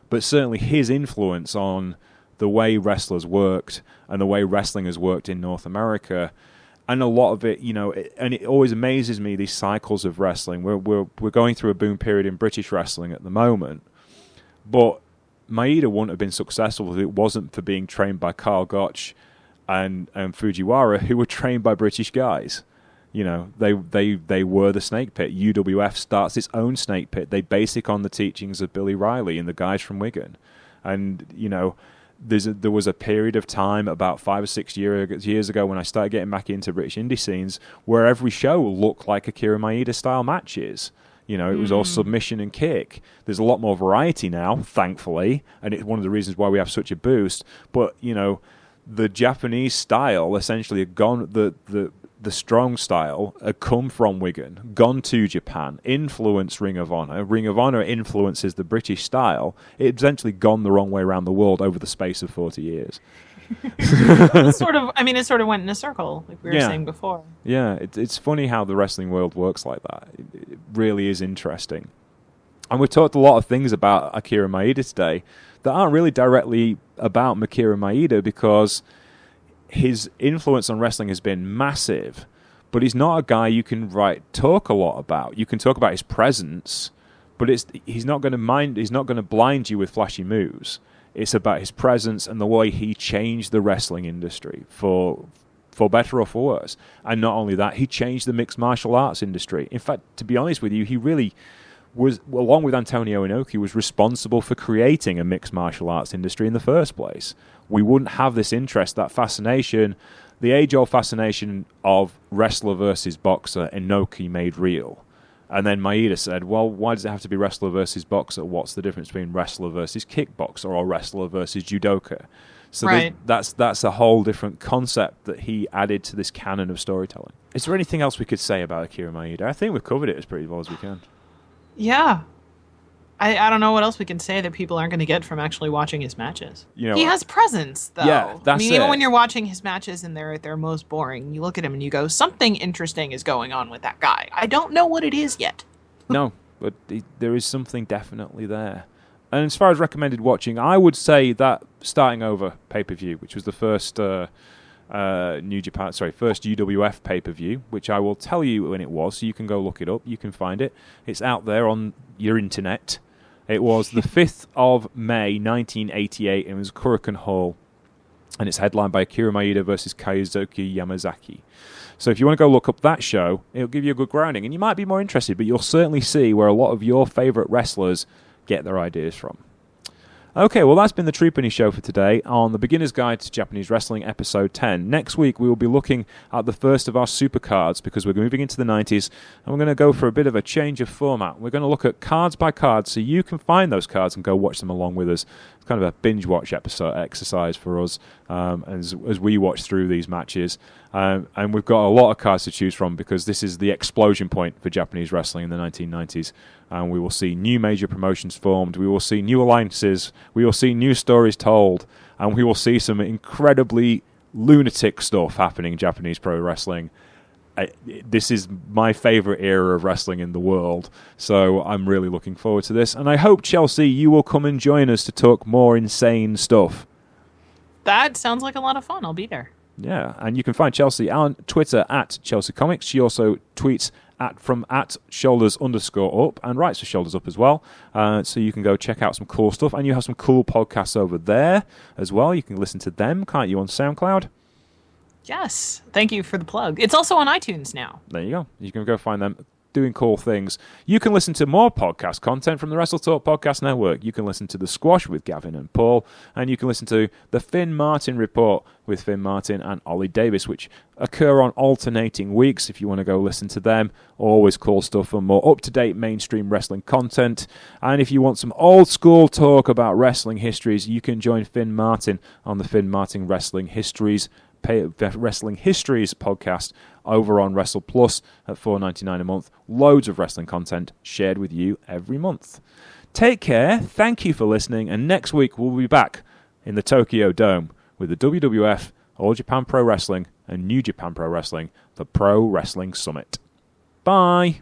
but certainly his influence on the way wrestlers worked and the way wrestling has worked in North America, and a lot of it, you know, and it always amazes me, these cycles of wrestling. We're going through a boom period in British wrestling at the moment, but Maeda wouldn't have been successful if it wasn't for being trained by Karl Gotch and Fujiwara, who were trained by British guys. You know, they were the Snake Pit. UWF starts its own Snake Pit. They base it on the teachings of Billy Riley and the guys from Wigan. And, you know, there was a period of time about 5 or 6 years ago when I started getting back into British indie scenes where every show looked like Akira Maeda style matches. You know, it was all submission and kick. There's a lot more variety now, thankfully, and it's one of the reasons why we have such a boost. But, you know, the Japanese style essentially had gone, the strong style had come from Wigan, gone to Japan, influenced Ring of Honor. Ring of Honor influences the British style. It had essentially gone the wrong way around the world over the space of 40 years. It sort of went in a circle, like we were saying before. Yeah, it's funny how the wrestling world works like that. It really is interesting. And we've talked a lot of things about Akira Maeda today that aren't really directly about Akira Maeda because his influence on wrestling has been massive, but he's not a guy you can talk a lot about. You can talk about his presence, but he's not going to blind you with flashy moves. It's about his presence and the way he changed the wrestling industry for better or for worse. And not only that, he changed the mixed martial arts industry. In fact, to be honest with you, he really was, along with Antonio Inoki, was responsible for creating a mixed martial arts industry in the first place. We wouldn't have this interest, that fascination, the age-old fascination of wrestler versus boxer, Inoki made real. And then Maeda said, well, why does it have to be wrestler versus boxer? What's the difference between wrestler versus kickboxer or wrestler versus judoka? So that's a whole different concept that he added to this canon of storytelling. Is there anything else we could say about Akira Maeda? I think we've covered it as pretty well as we can. Yeah. I don't know what else we can say that people aren't going to get from actually watching his matches. You know, he has presence, though. Yeah, that's even when you're watching his matches and they're at their most boring, you look at him and you go, something interesting is going on with that guy. I don't know what it is yet. No, but there is something definitely there. And as far as recommended watching, I would say that Starting Over pay-per-view, which was the first first UWF pay-per-view, which I will tell you when it was, so you can go look it up. You can find it. It's out there on your internet. It was the 5th of May, 1988, and it was Kurikan Hall, and it's headlined by Akira Maeda versus Kazuki Yamazaki. So if you want to go look up that show, it'll give you a good grounding, and you might be more interested, but you'll certainly see where a lot of your favourite wrestlers get their ideas from. Okay, well, that's been the Trupany Show for today on the Beginner's Guide to Japanese Wrestling, Episode 10. Next week, we will be looking at the first of our supercards because we're moving into the 90s, and we're going to go for a bit of a change of format. We're going to look at cards by cards so you can find those cards and go watch them along with us. It's kind of a binge-watch exercise for us as we watch through these matches. And we've got a lot of cards to choose from because this is the explosion point for Japanese wrestling in the 1990s. And we will see new major promotions formed. We will see new alliances. We will see new stories told. And we will see some incredibly lunatic stuff happening in Japanese pro wrestling. this is my favorite era of wrestling in the world, so I'm really looking forward to this. And I hope, Chelsea, you will come and join us to talk more insane stuff. That sounds like a lot of fun. I'll be there. Yeah, and you can find Chelsea on Twitter at Chelsea Comics. She also tweets at shoulders_up and writes for Shoulders Up as well. So you can go check out some cool stuff. And you have some cool podcasts over there as well. You can listen to them, can't you, on SoundCloud? Yes. Thank you for the plug. It's also on iTunes now. There you go. You can go find them doing cool things. You can listen to more podcast content from the Wrestle Talk Podcast Network. You can listen to The Squash with Gavin and Paul, and you can listen to The Finn Martin Report with Finn Martin and Ollie Davis, which occur on alternating weeks if you want to go listen to them. Always cool stuff and more up-to-date mainstream wrestling content. And if you want some old-school talk about wrestling histories, you can join Finn Martin on the Finn Martin Wrestling Histories podcast over on Wrestle Plus at $4.99 a month. Loads of wrestling content shared with you every month. Take care, thank you for listening, and next week we'll be back in the Tokyo Dome with the WWF, All Japan Pro Wrestling, and New Japan Pro Wrestling, the Pro Wrestling Summit. Bye!